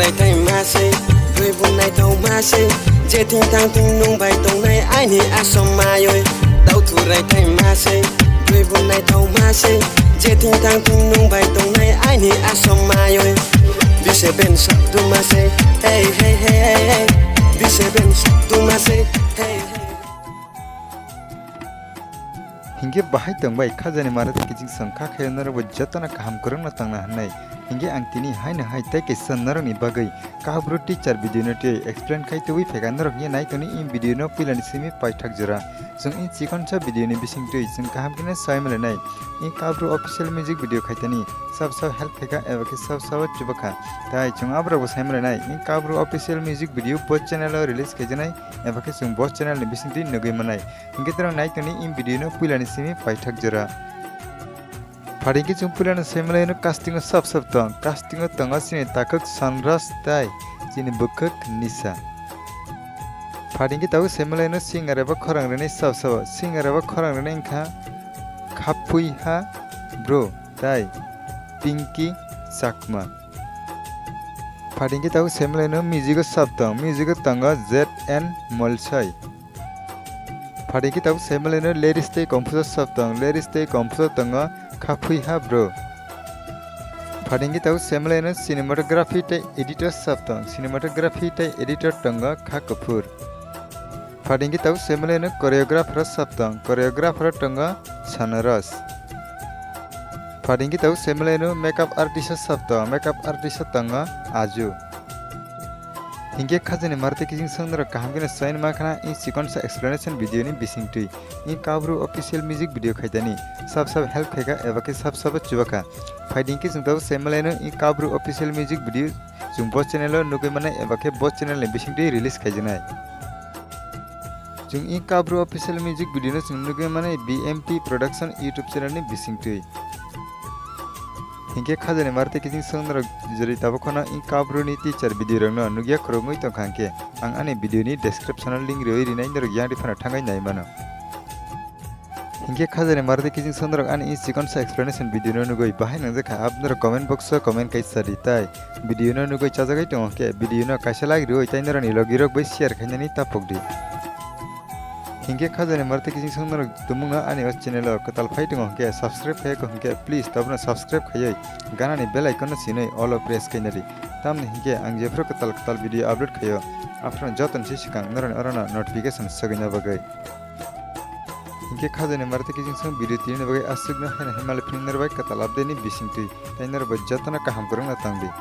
थुरायथाय मासे दुइ बुंनायथाव मासे जेथिं थांथिं नुंबाय दंनाय आइनि आसम मायै दाउ थुरायथाय मासे दुइ बुंनायथाव मासे जेथिं थांथिं नुंबाय दंनाय आइनि आसम मायै दिसे बेन साकदु मासे hey hey hey hey दिसे बेन साकदु मासे hey हिंगे बाहाय तंबाय खाजानि मारते किजिं संखा खायनरबो जतना काम करंना तंना हनै हिंगे आंतिनि हायनो हाय तैके सन्नरनि बागै काब्रु टीचर भिडियो टे एक्सप्लेन खायतोwi फेगानरक ये नायतोनि इन भिडियो नो पिलानि सिमी पाइथाक जरा जों इन सिकनसा भिडियो नि बिसिंतै जों काहामकिने सायमलेनाय इन काब्रु ऑफिशियल म्यूजिक वीडियो खायतनि सब हेल्प फेगा एबा के सब चुबखा ताइ जों आब्राबो सायमलेनाय इन काब्रु ऑफिशियल म्यूजिक वीडियो बस चैनल रिलीज खायजनाय एबा के जों बस चैनल नि बिसिंतै नगै मनाय हिंगे तरं नायतोनि इन भिडियो नो पिलानि सिमी पाइथाक जरा फारिंगे जों पुरानो सेमलायनो कास्टिंग सब कास्टिंग तंगा सिने ताकक सनरास ताइ जिनि बखक निसा फारिंगे ताउ सेमलायनो सिंगर एबा खरांरने सब सिंगर एबा खरांरने इनखा खापुइ हा ब्रो ताइ पिंकी चाकमा फारिंगे ताउ सेमलायनो म्यूजिक सब म्यूजिक तंगा ZN मलसाई फारिंगे ताउ सेमलायनो लिरिक्स ते कंपोजर सब लिरिक्स ते कंपोजर तंगा खापुइहा ब्रो फारिंगे ताउ सेमलायनो सिनेमाटोग्राफी ते एडिटर सब सिनेमाटोग्राफी ते एडिटर तंगा खा कपूर फारिंगे ताउ सेमलायनो कोरियोग्राफर सब कोरियोग्राफर तंगा सनरस फारिंगे ताउ सेमलायनो मेकअप आर्टिस्ट सब मेकअप आर्टिस्ट तंगा आजु हिंगे खाजने मारते किजिं संदर काहामगिने साइन माखना इन सिक्वेंस एक्सप्लेनेशन वीडियो नि बिसिंगटुइ इन काब्रु ऑफिशियल म्यूजिक वीडियो खायदानि सब हेल्प खायगा एबा के सब चुबका फाइडिंग के जों ताउ सेमलायनो इन काब्रु ऑफिशियल म्यूजिक वीडियो जों बस चैनल नुगै माने एबा के बस चैनल नि बिसिंगटुइ रिलीज खायजनाय जों इन काब्रु ऑफिशियल म्यूजिक वीडियो जों नुगै माने BMP Production YouTube चैनल नि बिसिंगटुइ हिंगे खाजने मारते किजिं संदर जरि ताबखना इन काब्रु नि टीचर वीडियो रंनो नुगिया खरङै तंखांके आं आनि वीडियो नि डेस्क्रिप्शन लिंक रoi रिनाइन्दर यारि फना थांगाय नायमानो हिंगे खाजने मारते किजिं संदर आनि इन सिक्वेंस एक्सप्लेनेशन वीडियो नो नुगै बाहाय नंजका आपनर कमेंट बॉक्स कमेंट काइसारि ताइ वीडियो नो नुगै चाजागै तंके वीडियो नो काइसा लागि रoi ताइनर नि लगिरक बै शेयर खायनानि तापकदि हिंगे खाजने मारते किजिं संदर तुमुंगा आनि अस चैनल कताल फाइटिंग के सब्सक्राइब खायको हंके प्लीज तबनो सब्सक्राइब खायै गानानि बेल आइकन सिनै ऑल प्रेस खायनारि तामनि हिंगे आं जेफ्रो कताल वीडियो अपलोड खायो आफ्टर जतन सिकां नरन अरना नोटिफिकेशन सगैना बगै हिंगे खाजने मारते किजिं सं वीडियो तिने बगै आसुगना हैन हिमालय फिंगनर बाय कताल अपडेटनि बिसिंतै ताइनर बज्जतना काहाम करंना तांगदि